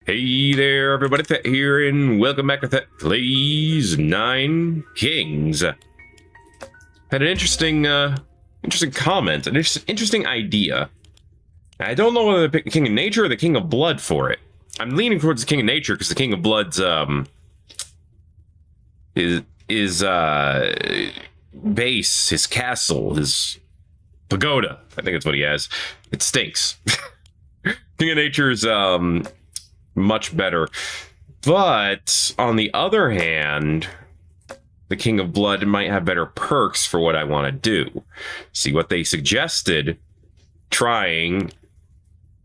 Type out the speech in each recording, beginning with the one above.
Hey there, everybody, Thet here, and welcome back to Thet Plays 9 Kings. Had an interesting comment, an interesting idea. I don't know whether to pick the King of Nature or the King of Blood for it. I'm leaning towards the King of Nature because the King of Blood's his base, his castle, his pagoda. I think that's what he has. It stinks. King of Nature's much better. But on the other hand, the King of Blood might have better perks for what I want to do. See, what they suggested trying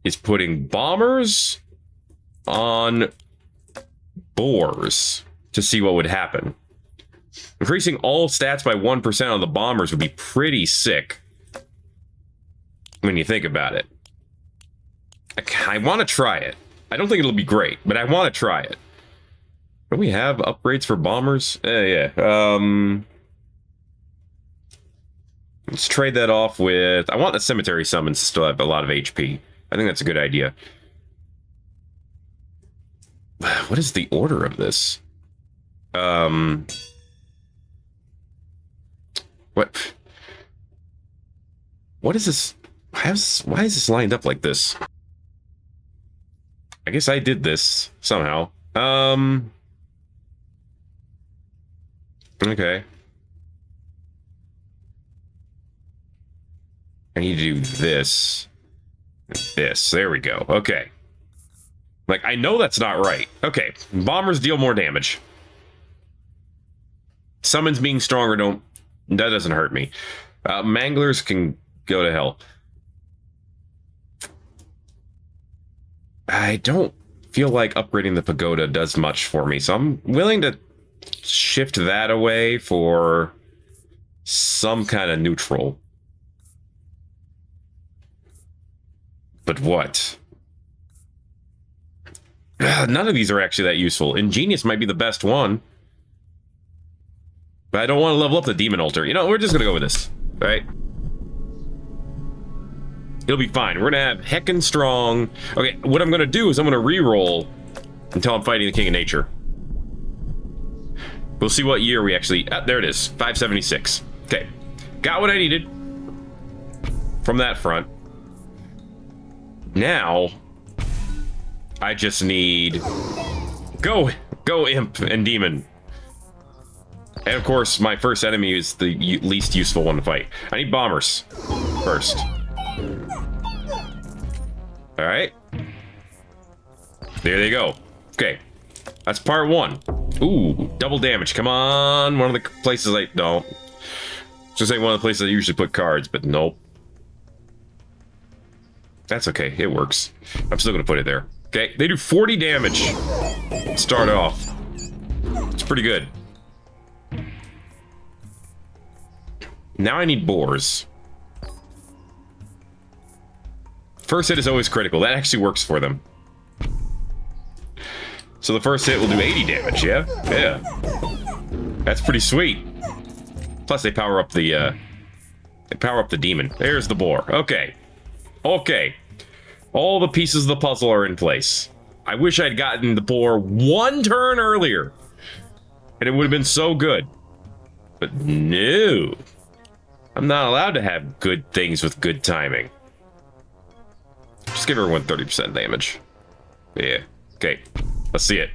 is putting bombers on boars to see what would happen. Increasing all stats by 1% on the bombers would be pretty sick when you think about it. I want to try it. I don't think it'll be great, but I want to try it. Do we have upgrades for bombers? Yeah. Let's trade that off with... I want the cemetery summons to still have a lot of HP. I think that's a good idea. What is the order of this? What is this? Why is this lined up like this? I guess I did this somehow. Okay. I need to do this. This. There we go. Okay. Like, I know that's not right. Okay. Bombers deal more damage. Summons being stronger that doesn't hurt me. Manglers can go to hell. I don't feel like upgrading the pagoda does much for me, so I'm willing to shift that away for some kind of neutral. But what? None of these are actually that useful. Ingenious might be the best one. But I don't want to level up the demon altar. You know, we're just going to go with this, right? It'll be fine. We're going to have heckin' strong... Okay, what I'm going to do is I'm going to re-roll until I'm fighting the King of Nature. We'll see what year we actually... there it is. 576. Okay. Got what I needed from that front. Now, I just need... Go Imp and Demon. And of course, my first enemy is the least useful one to fight. I need bombers first. All right. There they go. Okay. That's part one. Ooh, double damage. Come on. One of the places I don't. Just say one of the places I usually put cards, but nope. That's okay. It works. I'm still going to put it there. Okay. They do 40 damage. Start off. It's pretty good. Now I need boars. First hit is always critical. That actually works for them. So the first hit will do 80 damage, yeah? Yeah. That's pretty sweet. Plus they power up the demon. There's the boar. Okay. Okay. All the pieces of the puzzle are in place. I wish I'd gotten the boar one turn earlier. And it would have been so good. But no. I'm not allowed to have good things with good timing. Just give everyone 30% damage. Yeah. Okay. Let's see it.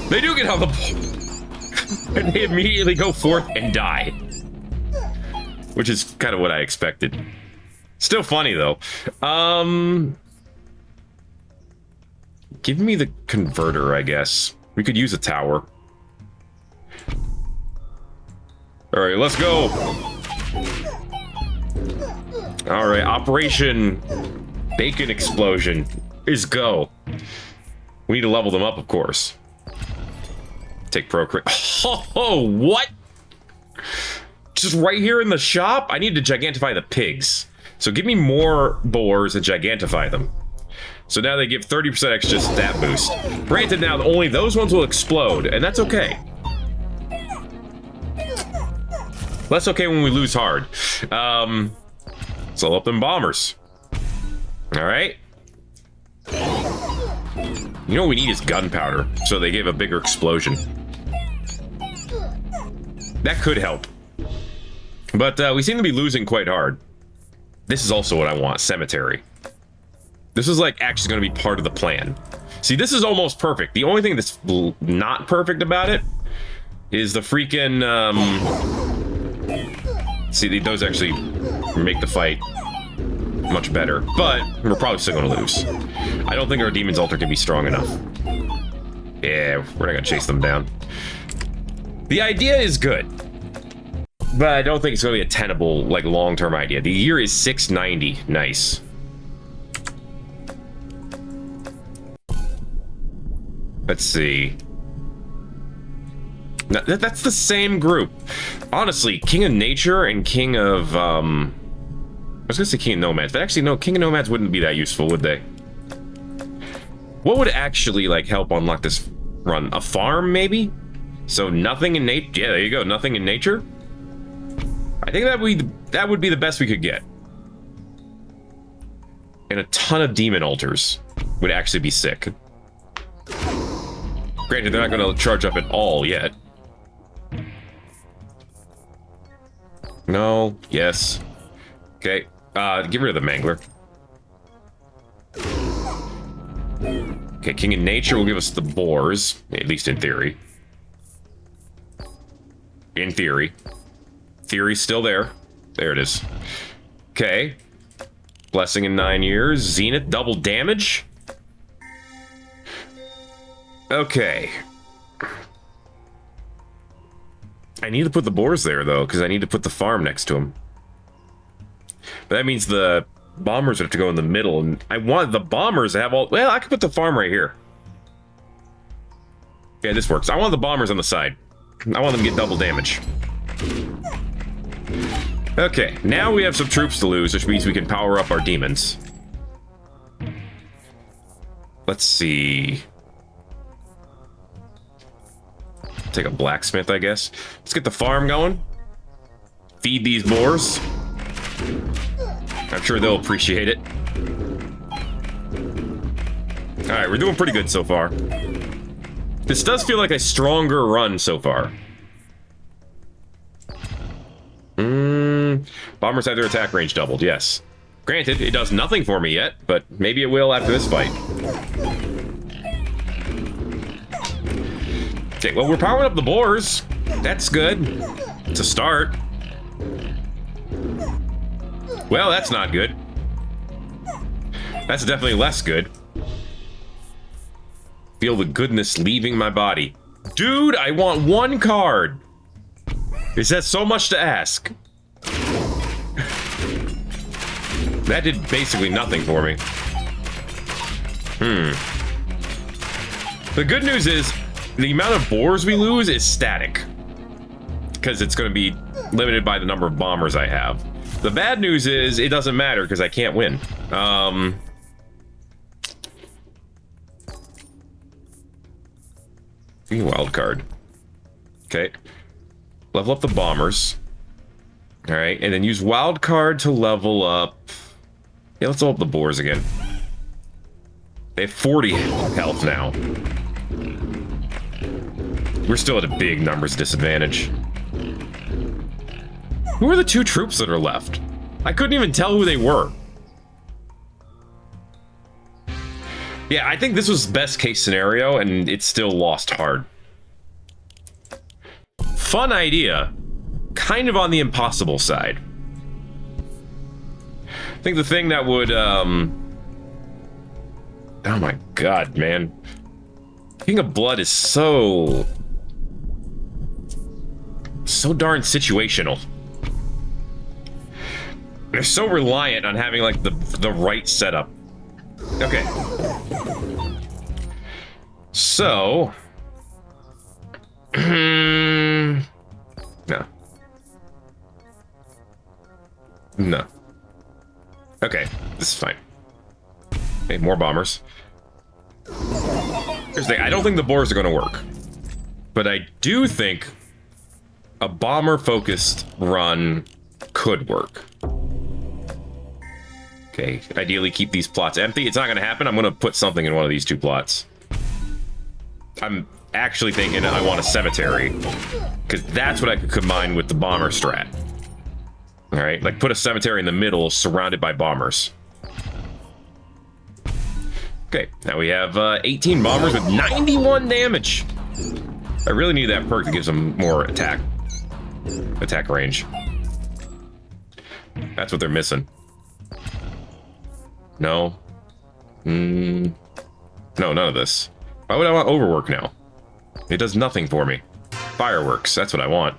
They do get on the board. And they immediately go forth and die. Which is kind of what I expected. Still funny, though. Give me the converter, I guess. We could use a tower. Alright, let's go. Alright, Operation Bacon Explosion is go. We need to level them up, of course. Take pro crit. Oh, what? Just right here in the shop? I need to gigantify the pigs. So give me more boars and gigantify them. So now they give 30% extra stat boost. Granted, now only those ones will explode, and that's okay. That's okay when we lose hard. So up them bombers. All right. You know what we need is gunpowder, so they give a bigger explosion. That could help. But we seem to be losing quite hard. This is also what I want, cemetery. This is like actually going to be part of the plan. See, this is almost perfect. The only thing that's not perfect about it is the freaking... See, those actually make the fight much better, but we're probably still going to lose. I don't think our Demon's Altar can be strong enough. Yeah, we're not going to chase them down. The idea is good, but I don't think it's going to be a tenable, like, long-term idea. The year is 690. Nice. Let's see. No, that's the same group. Honestly, King of Nature and King of, I was gonna say King of Nomads, but actually, no, King of Nomads wouldn't be that useful, would they? What would actually, like, help unlock this run? A farm, maybe? So, nothing in nature? Yeah, there you go, nothing in nature? I think that would be the best we could get. And a ton of Demon Altars would actually be sick. Granted, they're not going to charge up at all yet. No. Yes. Okay. Get rid of the Mangler. Okay, King of Nature will give us the boars, at least in theory. In theory. Theory's still there. There it is. Okay. Blessing in 9 years. Zenith, double damage. Okay. I need to put the boars there, though, because I need to put the farm next to them. But that means the bombers would have to go in the middle, and I want the bombers to have all... Well, I could put the farm right here. Yeah, this works. I want the bombers on the side. I want them to get double damage. Okay, now we have some troops to lose, which means we can power up our demons. Let's see... Take a blacksmith, I guess. Let's get the farm going. Feed these boars. I'm sure they'll appreciate it. Alright, we're doing pretty good so far. This does feel like a stronger run so far. Bombers have their attack range doubled, yes. Granted, it does nothing for me yet, but maybe it will after this fight. Okay, well, we're powering up the boars. That's good. It's a start. Well, that's not good. That's definitely less good. Feel the goodness leaving my body. Dude, I want one card. Is that so much to ask? That did basically nothing for me. The good news is, the amount of boars we lose is static. Because it's going to be limited by the number of bombers I have. The bad news is, it doesn't matter because I can't win. Wild card. Okay. Level up the bombers. Alright, and then use wild card to level up... Yeah, let's level up the boars again. They have 40 health now. We're still at a big numbers disadvantage. Who are the two troops that are left? I couldn't even tell who they were. Yeah, I think this was best case scenario, and it still lost hard. Fun idea. Kind of on the impossible side. I think the thing that would, oh my god, man. King of Blood is so darn situational. They're so reliant on having, like, the right setup. Okay. So... no. No. Okay, this is fine. Okay, more bombers. Here's the thing, I don't think the boars are going to work. But I do think a bomber-focused run could work. Okay, ideally keep these plots empty. It's not going to happen. I'm going to put something in one of these 2 plots. I'm actually thinking I want a cemetery, because that's what I could combine with the bomber strat. All right, like put a cemetery in the middle surrounded by bombers. Okay, now we have 18 bombers with 91 damage. I really need that perk that gives them more attack range. That's what they're missing. No. No, none of this. Why would I want overwork now? It does nothing for me. Fireworks, that's what I want.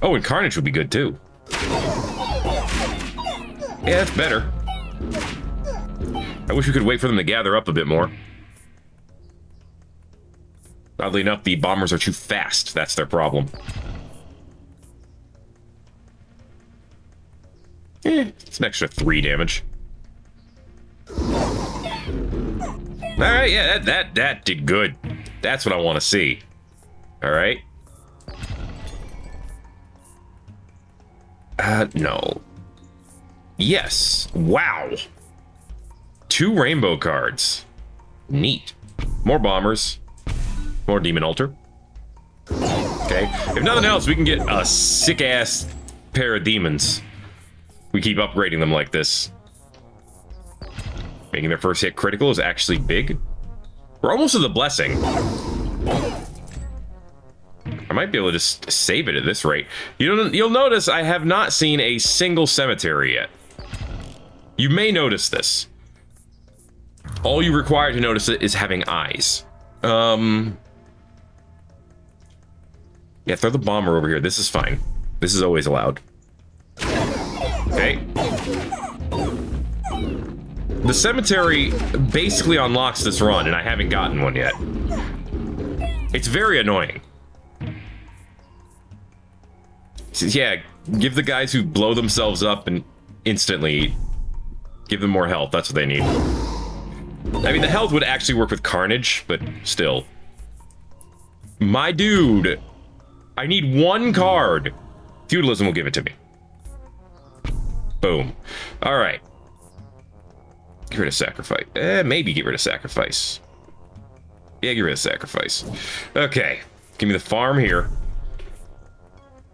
Oh, and Carnage would be good too. Yeah, that's better. I wish we could wait for them to gather up a bit more. Oddly enough, the bombers are too fast. That's their problem. It's an extra 3 damage. Alright, yeah, that did good. That's what I want to see. Alright. No. Yes. Wow. 2 rainbow cards. Neat. More bombers. More demon altar. Okay. If nothing else, we can get a sick-ass pair of demons. We keep upgrading them like this. Making their first hit critical is actually big. We're almost to the blessing. I might be able to just save it at this rate. You'll notice I have not seen a single cemetery yet. You may notice this. All you require to notice it is having eyes. Yeah, throw the bomber over here. This is fine. This is always allowed. Okay. The cemetery basically unlocks this run, and I haven't gotten one yet. It's very annoying. Yeah, give the guys who blow themselves up and instantly give them more health. That's what they need. I mean, the health would actually work with Carnage, but still. My dude, I need 1 card. Feudalism will give it to me. Boom. All right. Get rid of sacrifice. Maybe get rid of sacrifice. Yeah, get rid of sacrifice. Okay. Give me the farm here.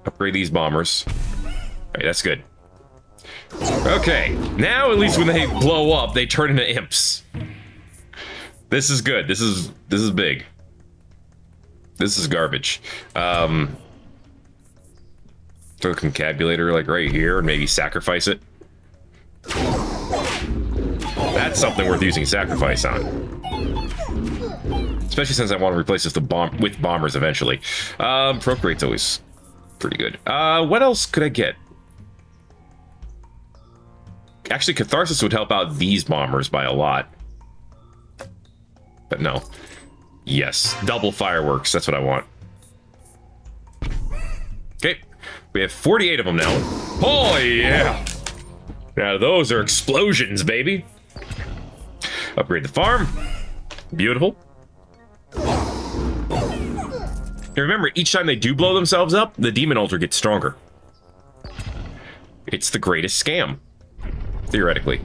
Upgrade these bombers. All right, that's good. Okay. Now, at least when they blow up, they turn into imps. This is good. This is big. This is garbage. Throw a concabulator like right here and maybe sacrifice it. That's something worth using sacrifice on. Especially since I want to replace this with bombers eventually. Procreate's always pretty good. What else could I get? Actually, Catharsis would help out these bombers by a lot. But no. Yes, double fireworks. That's what I want. Okay. We have 48 of them now. Oh, yeah. Now, those are explosions, baby. Upgrade the farm. Beautiful. And remember, each time they do blow themselves up, the demon altar gets stronger. It's the greatest scam. Theoretically.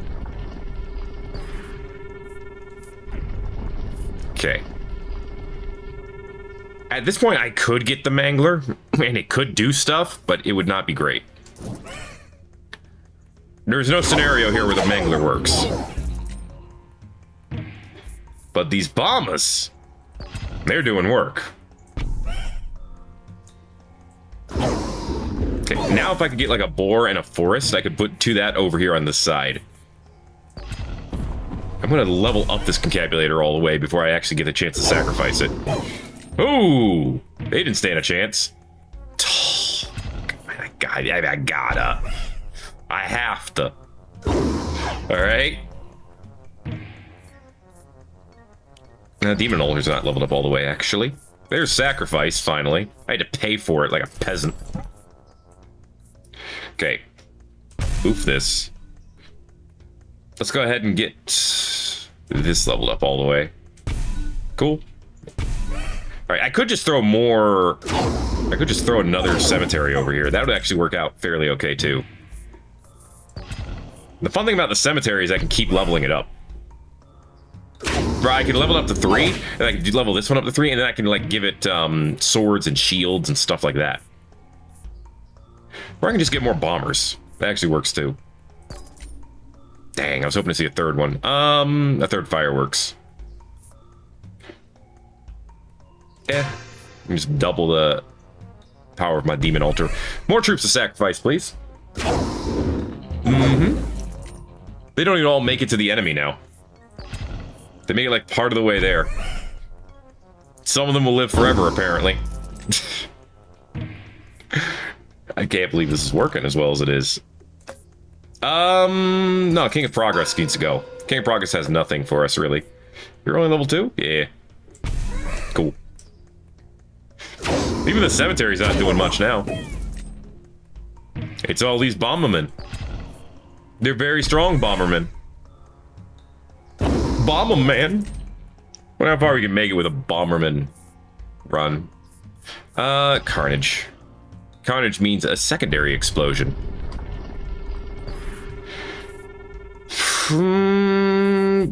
Okay. At this point, I could get the Mangler, and it could do stuff, but it would not be great. There's no scenario here where the Mangler works. But these bombers, they're doing work. Okay, now if I could get like a boar and a forest, I could put that over here on this side. I'm gonna level up this concabulator all the way before I actually get a chance to sacrifice it. Ooh, they didn't stand a chance. I gotta. I have to. Alright. Demon Altar's not leveled up all the way, actually. There's sacrifice, finally. I had to pay for it like a peasant. Okay. Oof this. Let's go ahead and get this leveled up all the way. Cool. Alright, I could just throw more... I could just throw another cemetery over here. That would actually work out fairly okay, too. The fun thing about the cemetery is I can keep leveling it up. Right, I can level it up to 3, and I can level this one up to 3, and then I can like give it swords and shields and stuff like that. Or I can just get more bombers. That actually works too. Dang, I was hoping to see a third one. A third fireworks. I can just double the power of my demon altar. More troops to sacrifice, please. They don't even all make it to the enemy now. They make it like part of the way there. Some of them will live forever, apparently. I can't believe this is working as well as it is. No, King of Progress needs to go. King of Progress has nothing for us, really. You're only level 2? Yeah. Cool. Even the cemetery's not doing much now. It's all these bombermen. They're very strong bombermen. Bomberman. I wonder how far we can make it with a bomberman run. Carnage. Carnage means a secondary explosion.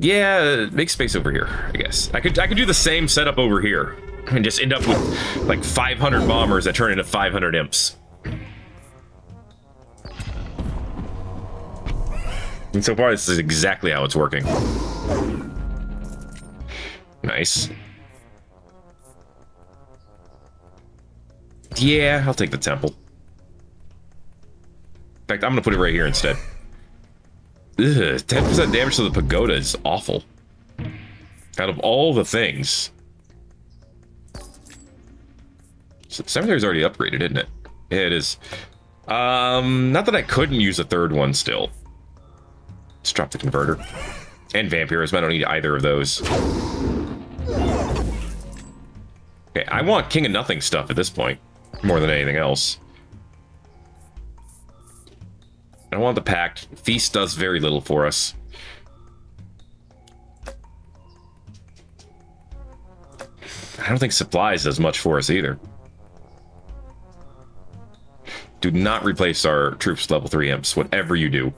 Yeah, make space over here, I guess. I could do the same setup over here and just end up with like 500 bombers that turn into 500 imps. And so far, this is exactly how it's working. Nice. Yeah, I'll take the temple. In fact, I'm gonna put it right here instead. Ugh, 10% damage to the pagoda is awful. Out of all the things. So the cemetery's already upgraded, isn't it? Yeah, it is. Not that I couldn't use a third one still. Let's drop the converter. And vampirism, I don't need either of those. Okay, I want King of Nothing stuff at this point. More than anything else. I want the Pact. Feast does very little for us. I don't think Supplies does much for us either. Do not replace our troops level 3 imps, whatever you do.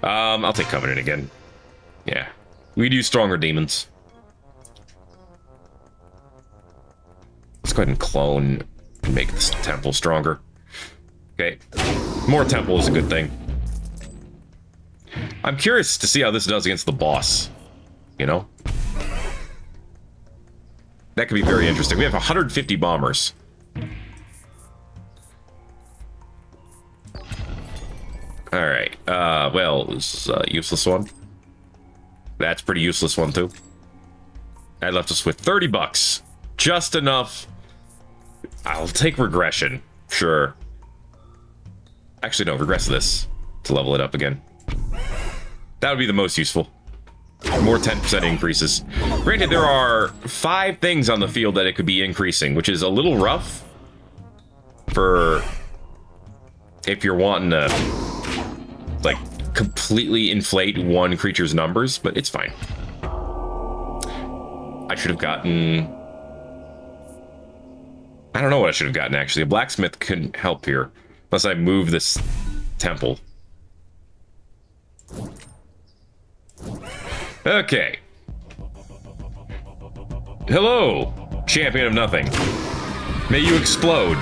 I'll take Covenant again. Yeah. We do stronger demons. Let's go ahead and clone and make this temple stronger. Okay. More temple is a good thing. I'm curious to see how this does against the boss. You know? That could be very interesting. We have 150 bombers. Alright. Well, this is a useless one. That's pretty useless one, too. That left us with 30 bucks. Just enough. I'll take regression. Sure. Actually, no, regress this to level it up again. That would be the most useful. More 10% increases. Granted, there are 5 things on the field that it could be increasing, which is a little rough for if you're wanting to, like, completely inflate one creature's numbers, but it's fine. I should have gotten... I don't know what I should have gotten, actually. A blacksmith couldn't help here, unless I move this temple. Okay. Hello, champion of nothing. May you explode.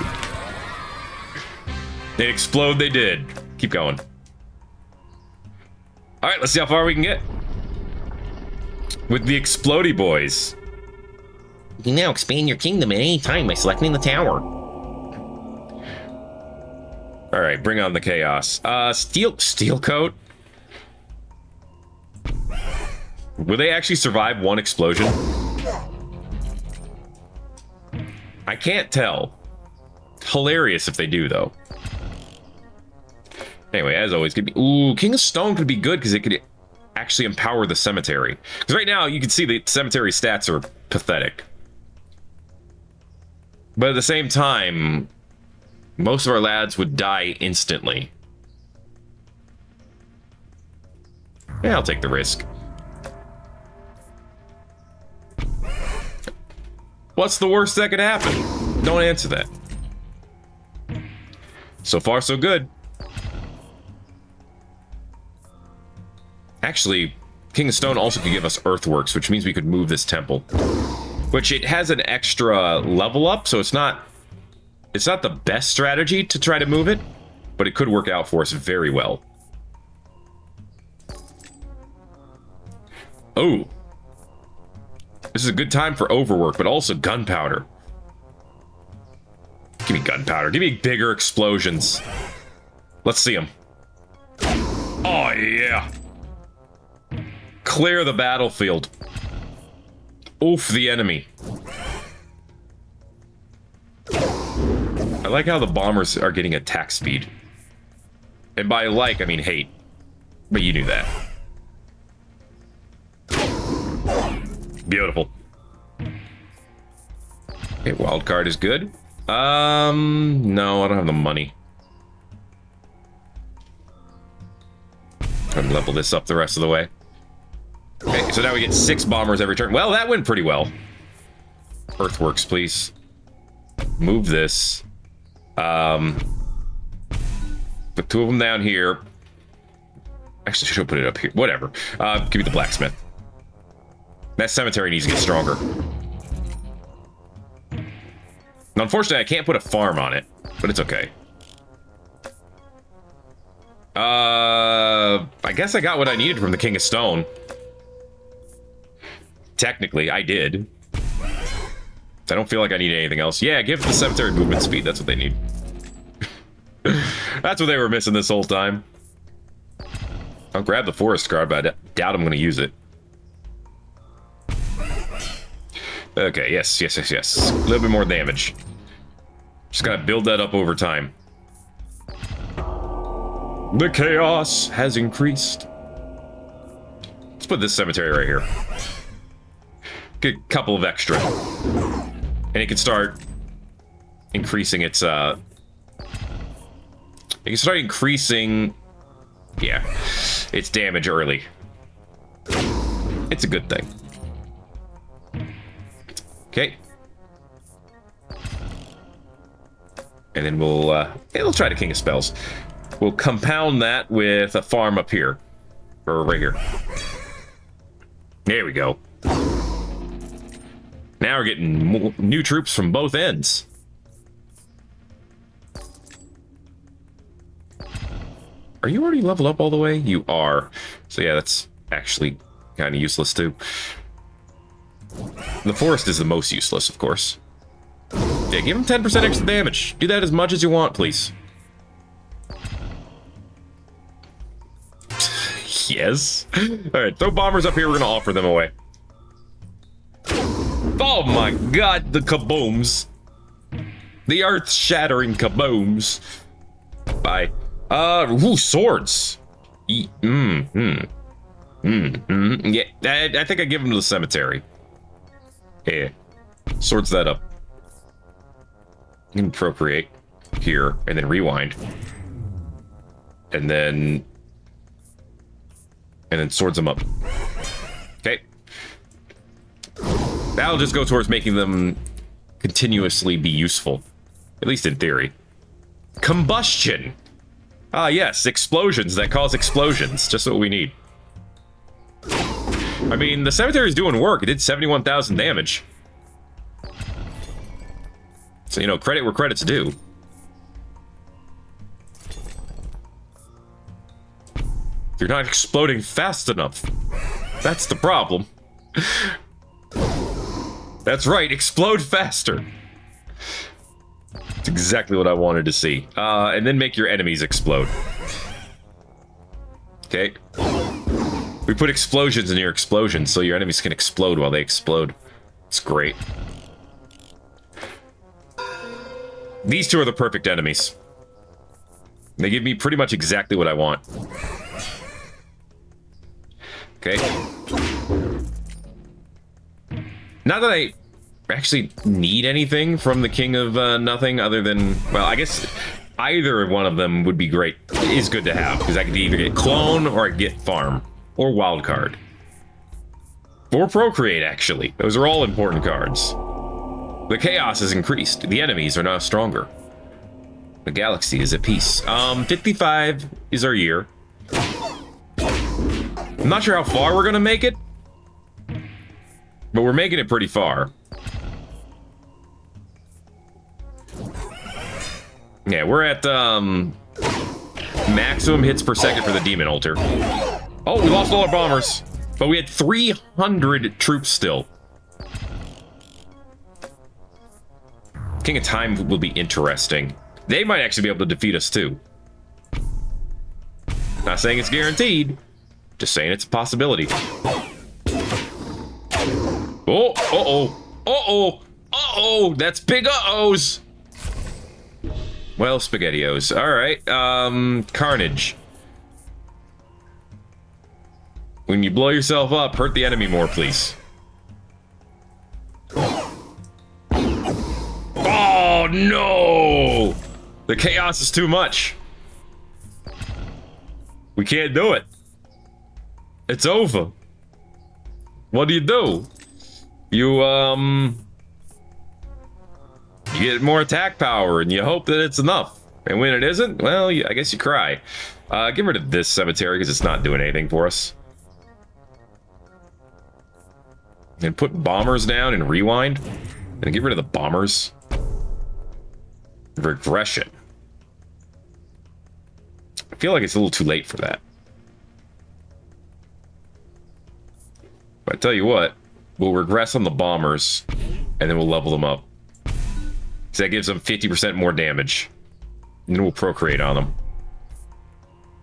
They explode, they did. Keep going. Alright, let's see how far we can get. With the explodey boys. You can now expand your kingdom at any time by selecting the tower. Alright, bring on the chaos. Steel coat. Will they actually survive one explosion? I can't tell. Hilarious if they do, though. Anyway, as always, could be... Ooh, King of Stone could be good because it could actually empower the cemetery. Because right now, you can see the cemetery stats are pathetic. But at the same time, most of our lads would die instantly. Yeah, I'll take the risk. What's the worst that could happen? Don't answer that. So far, so good. Actually, King of Stone also could give us earthworks, which means we could move this temple. Which it has an extra level up, so it's not the best strategy to try to move it, but it could work out for us very well. Oh. This is a good time for overwork, but also gunpowder. Give me gunpowder. Give me bigger explosions. Let's see them. Oh, yeah. Clear the battlefield. Oof the enemy. I like how the bombers are getting attack speed. And by like, I mean hate. But you knew that. Beautiful. Okay, wild card is good. No, I don't have the money. I'm gonna level this up the rest of the way. Okay, so now we get 6 bombers every turn. Well, that went pretty well. Earthworks, please. Move this. Put 2 of them down here. Actually, I should put it up here. Whatever. Give me the blacksmith. That cemetery needs to get stronger. Unfortunately, I can't put a farm on it, but it's okay. I guess I got what I needed from the King of Stone. Technically, I did. I don't feel like I need anything else. Yeah, give the cemetery movement speed. That's what they need. That's what they were missing this whole time. I'll grab the forest card, but I doubt I'm going to use it. Okay, yes. A little bit more damage. Just gotta build that up over time. The chaos has increased. Let's put this cemetery right here. Get a couple of extra. And it can start increasing its, it can start increasing, yeah, its damage early. It's a good thing. Okay. And then we'll try the King of Spells. We'll compound that with a farm up here. Or right here. There we go. Now we're getting new troops from both ends. Are you already leveled up all the way? You are. So yeah, that's actually kind of useless too. The forest is the most useless, of course. Yeah, give him 10% extra damage. Do that as much as you want, please. Yes. Alright, throw bombers up here. We're going to offer them away. Oh my god, the kabooms. The earth-shattering kabooms. Bye. Ooh, swords. Yeah, I think I give them to the cemetery. Yeah. Swords that up. You can procreate here, and then rewind. And then swords them up. Okay. That'll just go towards making them continuously be useful. At least in theory. Combustion! Ah, yes, explosions that cause explosions. Just what we need. I mean, the cemetery's doing work. It did 71,000 damage. So, you know, credit where credit's due. You're not exploding fast enough. That's the problem. That's right, explode faster. That's exactly what I wanted to see. And then make your enemies explode. Okay. We put explosions in your explosions so your enemies can explode while they explode. It's great. These two are the perfect enemies. They give me pretty much exactly what I want. Okay. Not that I actually need anything from the King of Nothing other than, well, I guess either one of them would be great. Is good to have, because I could either get Clone or I could get Farm. Or Wild Card. Or Procreate, actually. Those are all important cards. The chaos has increased. The enemies are now stronger. The galaxy is at peace. 55 is our year. I'm not sure how far we're gonna make it, but we're making it pretty far. Yeah, we're at maximum hits per second for the demon altar. Oh, we lost all our bombers, but we had 300 troops still. King of Time will be interesting. They might actually be able to defeat us too. Not saying it's guaranteed, just saying it's a possibility. Oh, uh-oh, uh-oh, uh-oh, that's big uh-ohs. Well, SpaghettiOs. All right, Carnage. When you blow yourself up, hurt the enemy more, please. Oh, no! The chaos is too much. We can't do it. It's over. What do? You get more attack power, and you hope that it's enough. And when it isn't, well, I guess you cry. Get rid of this cemetery, because it's not doing anything for us. And put bombers down and rewind. And get rid of the bombers. Regression. I feel like it's a little too late for that. But I tell you what, we'll regress on the bombers, and then we'll level them up. So that gives them 50% more damage. And then we'll procreate on them.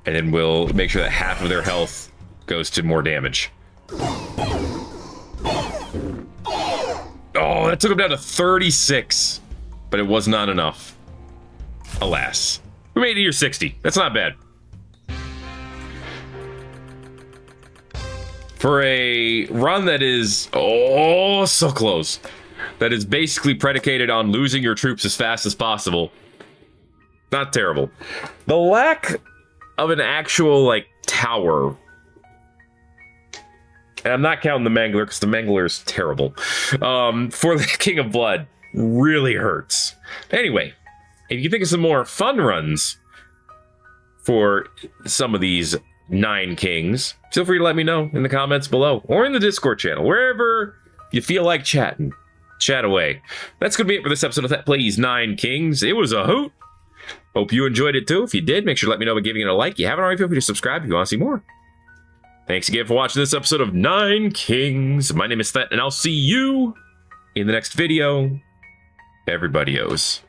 And then we'll make sure that half of their health goes to more damage. Oh, that took them down to 36. But it was not enough. Alas. We made it to year 60. That's not bad. For a run that is, oh, so close. That is basically predicated on losing your troops as fast as possible. Not terrible. The lack of an actual, like, tower. And I'm not counting the Mangler, because the Mangler is terrible. For the King of Blood, really hurts. Anyway, if you think of some more fun runs for some of these 9 kings, feel free to let me know in the comments below, or in the Discord channel, wherever you feel like chatting. Chat away. That's going to be it for this episode of Thet Plays 9 Kings. It was a hoot. Hope you enjoyed it too. If you did, make sure to let me know by giving it a like. If you haven't already, feel free to subscribe if you want to see more. Thanks again for watching this episode of 9 Kings. My name is Thet, and I'll see you in the next video. Everybody owes.